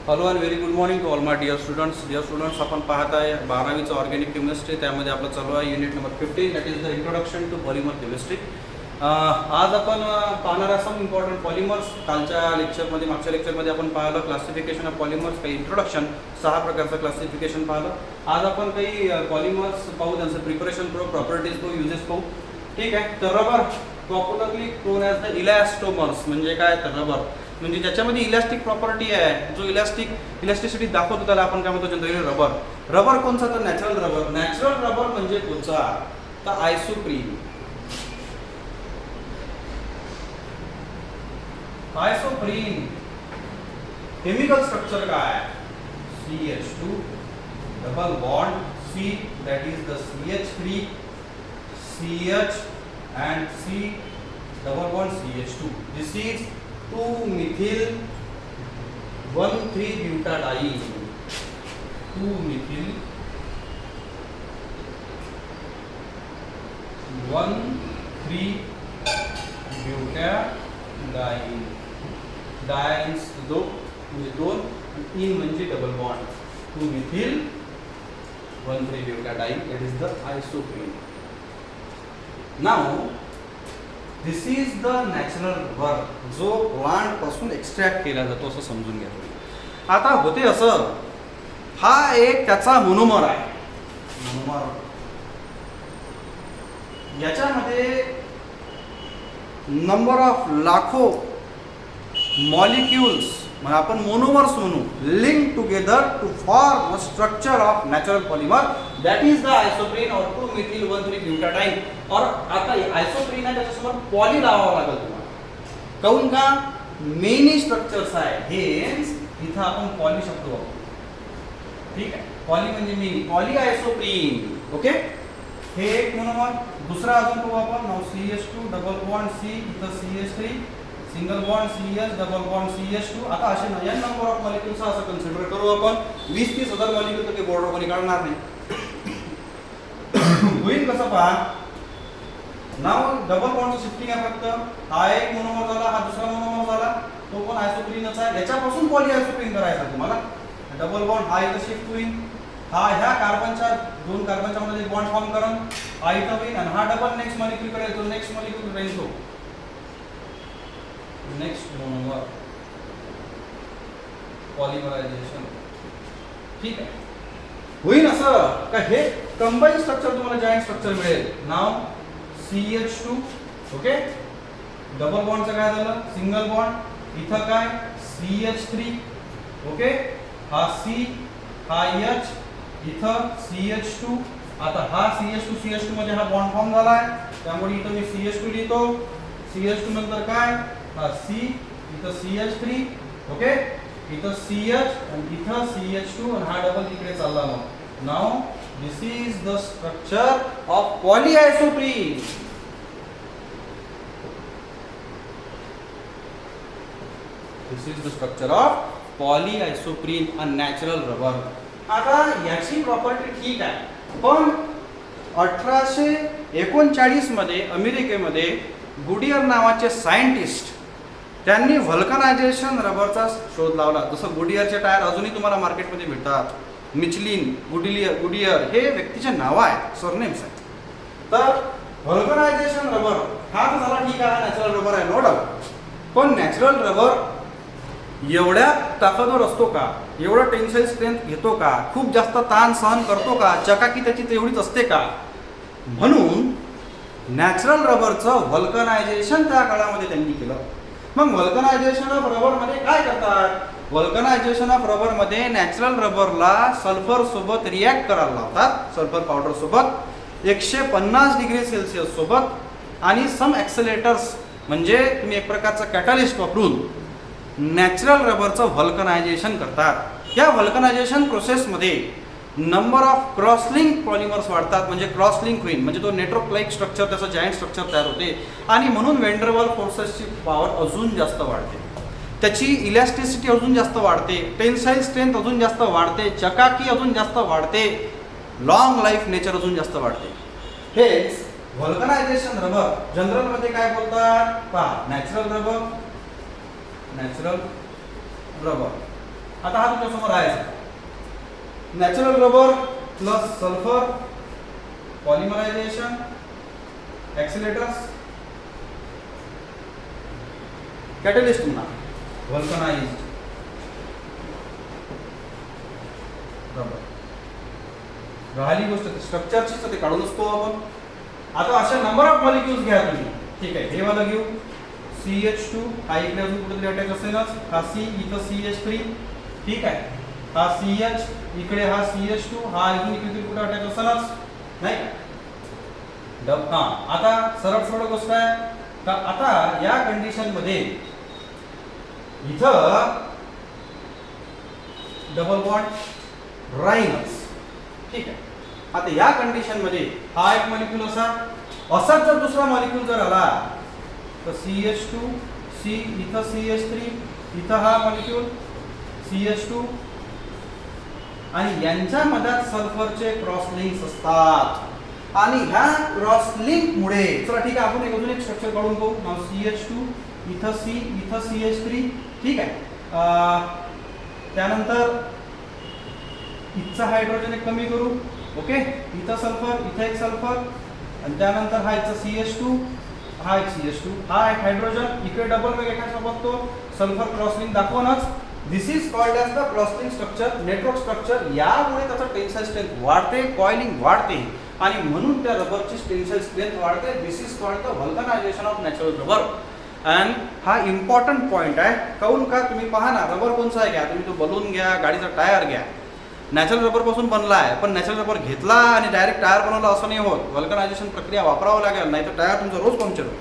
Hello and very good morning to all my dear students आपण पाहत आहे 12वीचं organic chemistry. त्यामध्ये आपलं चालू आहे unit number 15 that is the introduction to polymer chemistry. आज आपण पाहणार आहोत इम्पॉर्टंट पॉलिमर्स. मागच्या लेक्चरमध्ये आपण पाहिलं क्लासिफिकेशन ऑफ पॉलिमर्स, काही इंट्रोडक्शन, 6 प्रकारचं क्लासिफिकेशन पाहिलं. आज आपण काही पॉलिमर्स पाहू, त्यांचं प्रिपरेशन पाहू, प्रॉपर्टीज पाहू, युजेस पाहू. ठीक आहे. तर rubber popularly non as the इलॅस्टोमर्स. म्हणजे काय तर रबर म्हणजे ज्याच्यामध्ये इलॅस्टिक प्रॉपर्टी आहे, जो इलॅस्टिसिटी दाखवतो त्याला आपण काय म्हणतो जनरली रबर. रबर कोणचा तर नॅचरल रबर. नॅचरल रबर म्हणजे कोणचा तर आयसोप्रीन. आयसोप्रीन केमिकल स्ट्रक्चर काय CH2 double bond C that is the CH3 CH and C double bond CH2. This is 2-methyl 1,3-butadiene. 2-methyl 1,3-butadiene. डायन्स दो म्हणजे दोन, इन म्हणजे double bond. 2-methyl 1,3-butadiene. That is the isoprene. Now this is the natural rubber, जो plant पासून extract केला जातो असं समजून घ्या. आता होते असं, हा एक त्याचा मोनोमर आहे. मोनोमर याच्यामध्ये नंबर ऑफ लाखो मॉलिक्युल्स, मग आपण मोनोमर्स म्हणू, link together to form a structure of natural polymer that is the isoprene और 2-methyl 1,3-butadiene. और आता आयसोप्रीन आहे त्याच्यासमोर पॉली लावावं लागेल तुम्हाला. काऊन का मेनी स्ट्रक्चर्स आहे हे इथं आपण पॉली शब्द वापरू. ठीक आहे. पॉली म्हणजे मेनी, पॉली आयसोप्रीन. ओके. हे एक मोनोमर. दुसरा अजून पाहू आपण. नाव CH2 डबल बॉन्ड C, इथं CH3 single bond CH double bond CH2. आता असे n नंबर ऑफ मॉलिक्युल्स असं कन्सिडर करू आपण. 20-30 हजार मॉलिक्युल तर ते बॉर्डर कोणी काढणार नाही. होईल कसं पहा. नाव डबल बॉन्ड शिफ्टिंग आहे फक्त. हा एक मोनोमर झाला, हा दुसरा मोनोमर झाला, तो पण आयसोप्रीनच आहे. याच्यापासून पॉली आयसोप्रीन करायचा तुम्हाला. डबल बॉन्ड हा इथं शिफ्ट होईल, हा ह्या कार्बनच्या दोन कार्बनच्या मध्ये बॉन्ड फॉर्म करून हा इथं होईल आणि हा डबल नेक्स्ट मॉलिक्यूल करेल, तो नेक्स्ट मॉलिक्यूल राहील, तो नेक्स्ट मोनोमर पॉलिमरायझेशन. ठीक आहे. होईल असं का हे कंबाईन स्ट्रक्चर तुम्हाला जॉइंट स्ट्रक्चर मिळेल. नाव CH2. ओके. डबल बॉन्डचं काय झालं सिंगल बॉन्ड, इथं काय CH3. ओके. हा C, हा H, इथं CH2. आता हा CH2 मध्ये हा बॉन्ड फॉर्म झालाय, त्यामुळे इथं मी CH2 लिहितो. CH2 नंतर काय हा C, इथं CH3. ओके. इथं CH आणि इथं CH2 आणि हा डबल तिकडे चालला. मग नाव this is the structure of polyisoprene. This is the structure of polyisoprene a natural rubber. आता याची प्रॉपर्टी ठीक आहे, पण 1839 मध्ये अमेरिकेमध्ये गुडियर नावाचे सायंटिस्ट त्यांनी व्हल्कनायझेशन रबरचा शोध लावला. जसं गुडियरचे टायर अजूनही तुम्हाला मार्केटमध्ये मिळतात. मिचलिन, गुडियर हे व्यक्तीचे नाव आहेत, सरनेम्स आहेत. तर व्हल्कनायझेशन रबर हा तर झाला ठीक आहे, नॅचरल रबर आहे, नो डाऊट. पण नॅचरल रबर एवढ्या ताकदवर असतो का, एवढं टेन्साईल स्ट्रेंथ घेतो का, खूप जास्त ताण सहन करतो का, चकाकी त्याची तेवढीच असते का? म्हणून नॅचरल रबरचं व्हल्कनायझेशन त्या काळामध्ये त्यांनी केलं. मग व्हल्कनायझेशन ऑफ रबरमध्ये काय करतात? व्हल्कनायझेशन ऑफ रबरमध्ये नॅचरल रबरला सल्फर सोबत रिॲक्ट करायला लावतात, सल्फर पावडर सोबत 150 डिग्री सेल्सिअस सोबत, आणि सम ॲक्सेलेटर्स म्हणजे तुम्ही एक प्रकारचं कॅटलिस्ट वापरून नॅचरल रबरचं व्हल्कनायझेशन करतात. या व्हल्कनायझेशन प्रोसेसमध्ये नंबर ऑफ क्रॉसलिंक पॉलिमर्स वाढतात. म्हणजे क्रॉसलिंक होईल म्हणजे तो नेटवर्क लाईक स्ट्रक्चर, त्याचं जॉईंट स्ट्रक्चर तयार होते, आणि म्हणून वेंड्रेबल फोर्सेसची पॉवर अजून जास्त वाढते, त्याची इलॅस्टिसिटी अजून जास्त वाढते, टेन्साईल स्ट्रेंथ अजून जास्त वाढते, चकाकी अजून जास्त वाढते, लॉंग लाईफ नेचर अजून जास्त वाढते. हेच व्हल्कनायझेशन रबर जनरलमध्ये काय बोलतात पहा. नॅचरल रबर आता हा तुमच्यासमोर आहे natural rubber plus sulphur polymerisation accelerators catalyst म्हणा व्हल्कनाइज्ड रबर. राहिली गोष्ट स्ट्रक्चरची ते काढूनच तो आपण. आता अशा नंबर ऑफ मॉलिक्युल्स घ्या तुम्ही. ठीक आहे, हे वाला घेऊ CH2 हा इकडे अजून कुठेतरी अटॅच असेलच. हा C इथं CH3. ठीक आहे, हा CH इकडे हा CH2 हा इथून इकडे कुठे अटॅच असेलच नाही का. हा आता सरळ सरळ गोष्ट आहे का आता या कंडिशन मध्ये इथं डबल बॉन्ड राहीलच. ठीक आहे, आता या कंडिशन मध्ये हा एक मॉलिक्यूल असाच जर दुसरा मॉलिक्यूल जर आला तर CH2 C इथं CH3 इथं हा मॉलिक्यूल CH2 आणि यांच्या मध्यात सल्फरचे क्रॉस लिंक्स असतात आणि ह्या क्रॉस लिंक मुळे चला ठीक आहे आपण एक अजून एक स्ट्रक्चर काढून पाहू. नाव CH2 इथं C इथं CH3. ठीक आहे, त्यानंतर इथचा हायड्रोजन एक कमी करू. ओके, इथं सल्फर इथं एक सल्फर आणि त्यानंतर हा इथं CH2 हा एक CH2 हा एक हायड्रोजन इकडे डबल वेग एकासोबत तो सल्फर क्रॉसलिंक दाखवूनच this is called as the crosslink structure network structure. यामुळे त्याचा टेन्साइल स्ट्रेंथ वाढते, कॉइलिंग वाढते आणि म्हणून त्या रबरची टेन्साइल स्ट्रेंथ वाढते. This is called the vulcanisation of natural rubber. And हा इम्पॉर्टंट पॉईंट आहे. काऊन का तुम्ही पहा ना रबर कोणचा आहे घ्या तुम्ही तो बलून घ्या गाडीचा टायर घ्या नॅचरल रबर पासून बनला आहे पण नॅचरल रबर घेतला आणि डायरेक्ट टायर बनवला असं नाही होत. व्हल्कनायझेशन प्रक्रिया वापरावं लागेल नाही तर टायर तुमचा रोज पंक्चर होईल.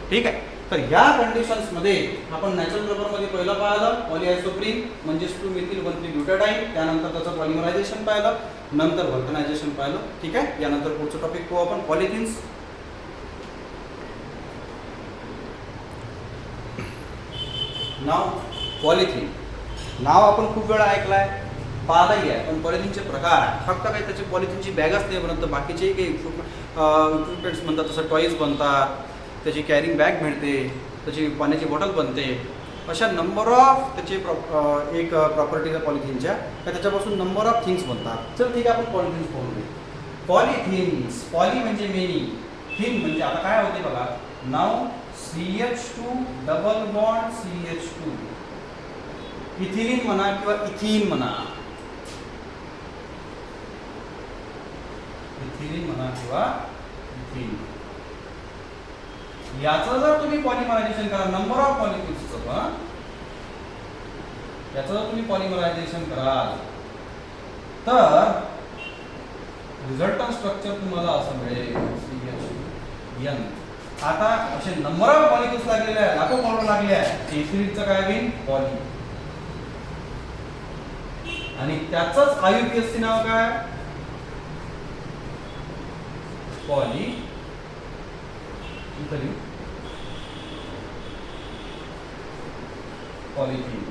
ठीक आहे, तर या कंडिशन्स मध्ये आपण नॅचरल रबर मध्ये पहिलं पाहिलं पॉलिआयसोप्रीन म्हणजे 2-methyl-1,3-butadiene. त्यानंतर त्याचं पॉलिमरायझेशन पाहिलं नंतर व्हल्कनायझेशन पाहिलं. ठीक आहे, यानंतर पुढचं टॉपिक पाहू आपण पॉलिथिन्स. नाव पॉलिथिन नाव आपण खूप वेळा ऐकलाय पाहिलंही आहे पण पॉलिथिनचे प्रकार आहे. फक्त काही त्याची पॉलिथिनची बॅग असते परंतु बाकीचे काही इक्विपमेंट्स बनतात जसं टॉईज बनतात त्याची कॅरिंग बॅग मिळते त्याची पाण्याची बॉटल बनते. अशा नंबर ऑफ त्याचे एक प्रॉपर्टीज आहे पॉलिथिनच्या तर त्याच्यापासून नंबर ऑफ थिंग्स बनतात. चल ठीक आहे आपण पॉलिथिन्स पाहूया. पॉलिथिन्स पॉली म्हणजे मेनी थिन म्हणजे आता काय होते बघा नाव CH2 double bond CH2 ethylene म्हणा किंवा इथीन म्हणा इथिलीन म्हणा किंवा इथीन याचं जर तुम्ही पॉलिमरायझेशन करा नंबर ऑफ मॉलिक्युल्सचं याचं जर तुम्ही पॉलिमरायझेशन कराल तर रिझल्टंट स्ट्रक्चर तुम्हाला असं मिळेल CH2N. आता असे नंबर ऑफ मॉलिक्युल्स लागलेले आहेत लाखो मॉलिक्युल लागले आहेत इथिलीनचं काय होईल पॉली आणि त्याचंच IUPAC नाव काय पॉली पॉलिथिन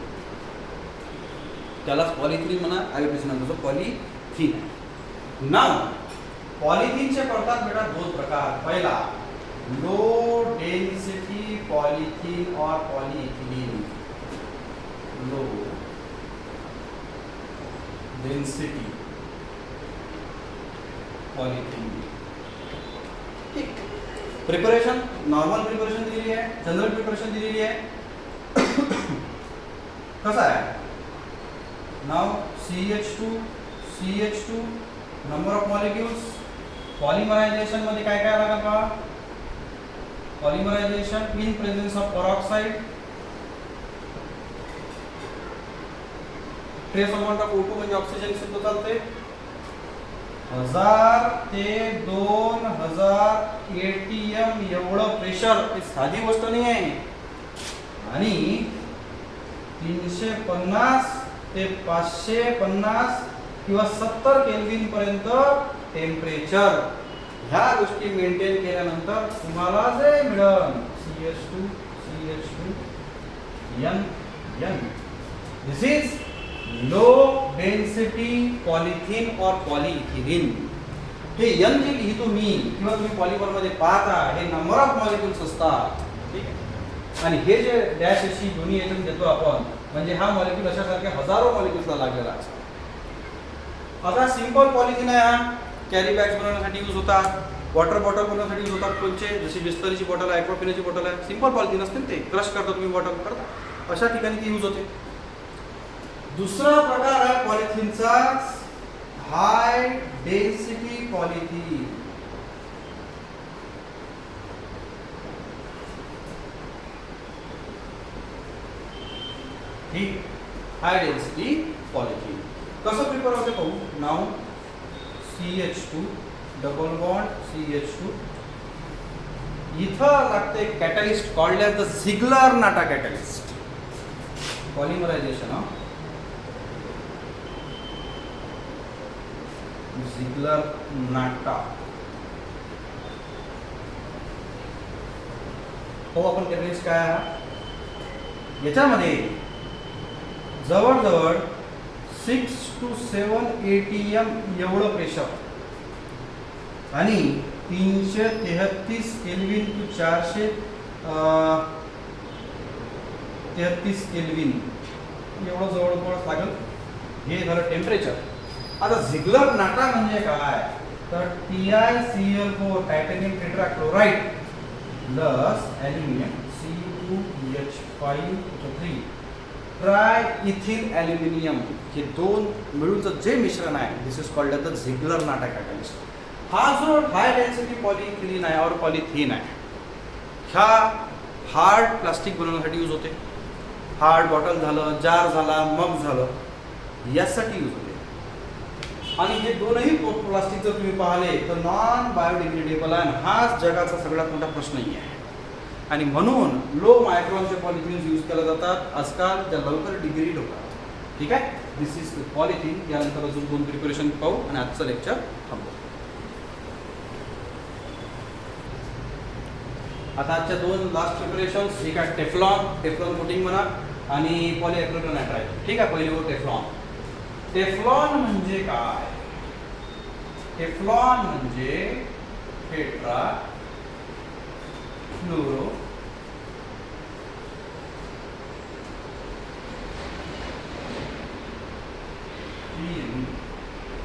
त्यालाच पॉलिथिन म्हणा IUPAC नाव त्याचं पॉलिथिन. नाव पॉलिथिनचे पडतात बेटा दोन प्रकार. पहिला लो डेन्सिटी पॉलिथिन और पॉलीइथिलीन. Low density polythene. ठीक, प्रिपरेशन नॉर्मल प्रिपरेशन दिलेली आहे जनरल प्रिपरेशन दिलेली आहे. कसं आहे नाव CH2 number of molecules polymerisation मध्ये काय काय लागेल का polymerisation in presence of peroxide trace amount of O2 म्हणजे ऑक्सिजन सुद्धा चालते 1000 ते 2000 ATM एवढं प्रेशर ही साधी गोष्ट नाही आहे आणि 350 ते 550 किंवा 70 केल्विन पर्यंत टेम्परेचर ह्या गोष्टी मेंटेन केल्यानंतर तुम्हाला जे मिळेल CH2 N this is low density polythene और पॉलीइथिलीन. हे N जे लिहितो मी किंवा तुम्ही पॉलिमर मध्ये पाहता हे नंबर ऑफ मॉलिक्युल्स असतात. ठीक आहे, आणि हे जे डॅश अशी दोन्ही याच्यातून देतो आपण, म्हणजे हा मॉलिक्यूल अशासारख्या हजारो मॉलिक्यूल्सला लागलेला असतो. आता सिंपल पॉलिथिन आहे, हा कॅरी बॅग्स बनवण्यासाठी यूज होतात, वॉटर बॉटल बनवण्यासाठी यूज होतात कोणचे, जशी बिस्लरीची बॉटल आहे, ॲक्वापिनाची बॉटल आहे, सिंपल पॉलिथिन असते ते, क्रश करता तुम्ही बॉटल करता, अशा ठिकाणी ती यूज होते. दुसरा प्रकार आहे पॉलिथिनचा हाय डेन्सिटी पॉलिथिन. ठीक, हाय डेन्सिटी पॉलिथिन कसं प्रिपेअर होते पाहू. नाव CH2 डबल बॉन्ड CH2, इथं लागते एक catalyst called as the Ziegler Natta catalyst. Polymerisation Ziegler Natta. हो, आपण कॅटलिस्ट काय आहे, याच्यामध्ये जवळजवळ 6 to 7 ATM एवढं प्रेशर आणि 333 केल्विन टू 433 केल्विन एवढं जवळपास लागेल. हे झालं टेम्परेचर. आता झिग्लर-नाटा म्हणजे काय, तर TiCl4 titanium tetrachloride plus aluminium C2H5O3 triethyl aluminium, हे दोन मिळूनचं जे मिश्रण आहे, this is called the Ziegler Natta catalyst. हा जो हाय डेन्सिटी पॉलिथिलीन आहे और पॉलिथिन आहे, ह्या हार्ड प्लास्टिक बनवण्यासाठी यूज होते. हार्ड बॉटल झालं, जार झाला, मग झालं, यासाठी यूज होते. आणि हे दोनही प्लास्टिक जर तुम्ही पाहिले तर नॉन बायोडिग्रेडेबल आहे. हाच जगाचा सगळ्यात मोठा प्रश्नही आहे आणि म्हणून लो मायक्रॉनचे पॉलिथिन्स यूज केले जातात आजकाल, त्या लवकर डिग्रेड होतात. ठीक आहे, दिस इज पॉलिथिन. यानंतर अजून 2 प्रिपरेशन पाहू आणि आजचं लेक्चर थांबवू. आता आजच्या 2 लास्ट प्रिपरेशन्स, एक आहे टेफ्लॉन कोटिंग म्हणा आणि पॉलिॲक्रिलाइड. ठीक आहे, पहिली गोष्ट टेफ्लॉन म्हणजे काय. टेफ्लॉन म्हणजे टेट्रा फ्लोरो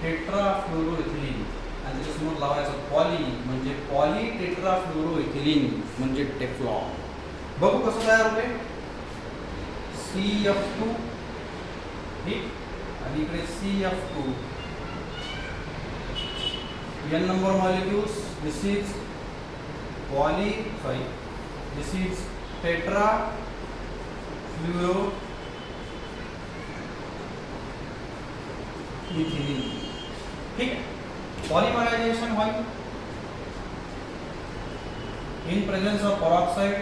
टेट्राफ्लोरोइथिलीन आणि त्याच्यासमोर लावायचं पॉली म्हणजे पॉलीटेट्राफ्लोरोइथिलीन म्हणजे टेफ्लॉन. बघू कसं तयार होते. CF2 ठीक आणि इकडे CF2 n number molecules. This is this is tetrafluoroethylene. ठीक आहे, पॉलिमरायझेशन होईल इन प्रेझेन्स ऑफ पेरॉक्साइड.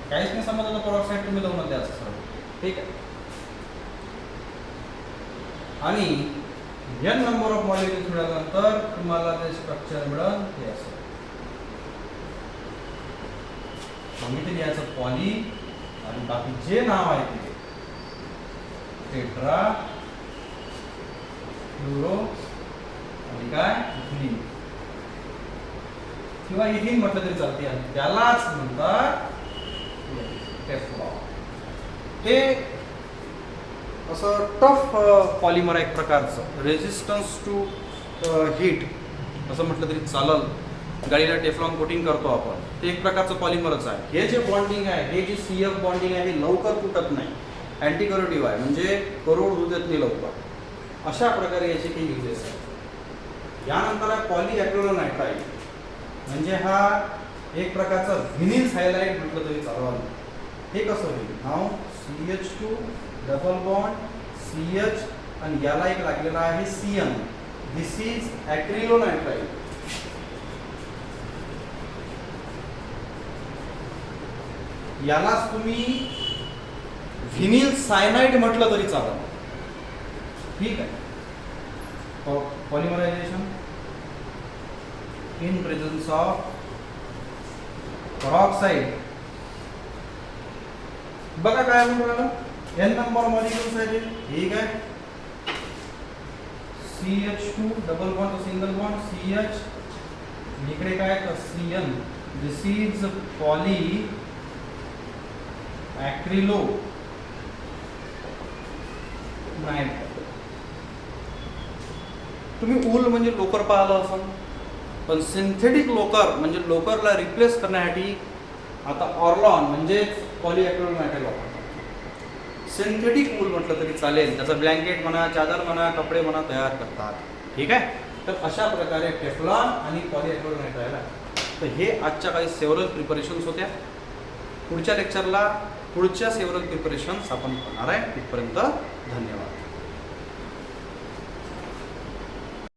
काहीच नाही समजलं पेरॉक्साइड तुम्ही लावून द्यायचं सर. ठीक आहे, आणि n नंबर ऑफ मॉलिक्युल्स मिळाल्यानंतर तुम्हाला ते स्ट्रक्चर मिळेल ते असं. इथे याचं पॉली आणि बाकी जे नाव आहे ते टेट्रा फ्लोरो आणि काय इथिलीन किंवा इथिन म्हटलं तरी चालते आणि त्यालाच म्हणतात टेफ्लॉन. हे असं टफ पॉलिमर आहे एक प्रकारचं, रेजिस्टन्स टू हीट असं म्हटलं तरी चालल. गाडीला टेफ्लॉन कोटिंग करतो आपण, ते एक प्रकारचं पॉलिमरच आहे. हे जे बॉन्डिंग आहे, हे जे CF बॉन्डिंग आहे, हे लवकर तुटत नाही, अँटी करोटिव्ह आहे, म्हणजे करोड होऊ देत नाही लवकर. अशा प्रकारे याचे काही युजेस आहेत. यानंतर आहे पॉलिॲक्रिलाइड, म्हणजे हा एक प्रकारचा व्हिनिल हायलाइट म्हटलं तरी चालवलं. हे कसं होईल, नाव CH2 डबल बॉन्ड CH आणि याला एक लागलेला आहे CN. This is ॲक्रिलोनाइट्राइड. यालाच तुम्ही व्हिनिल सायनाइड म्हटलं तरी चालेल. ठीक आहे, पॉलिमरायझेशन इन प्रेझेन्स ऑफ पेरॉक्साइड. बघा काय म्हणून n नंबर मॉलिक्युल्स आहे. ठीक आहे, CH2 double bond single bond CH, इकडे काय तर CN. दिस इज पॉली ॲक्रिलो नाही, तुम्ही ऊल म्हणजे लोकर पाहिलं असाल, पण सिंथेटिक लोकर म्हणजे लोकरला रिप्लेस करण्यासाठी आता ऑर्लॉन म्हणजे पॉलिॲक्रिलोनाइट वापरतात. सिंथेटिक ऊल म्हटलं तरी चालेल, त्याचं ब्लँकेट म्हणा, चादर म्हणा, कपडे म्हणा तयार करतात. ठीक आहे. तर अशा प्रकारे टेफ्लॉन आणि पॉलिॲक्रिलोनाइट राहिला. तर हे आजच्या काही सेव्हरल प्रिपरेशन्स होत्या. पुढच्या लेक्चरला पुढच्या सेव्हरल प्रिपरेशन्स आपण करणार आहे. तिथपर्यंत धन्यवाद.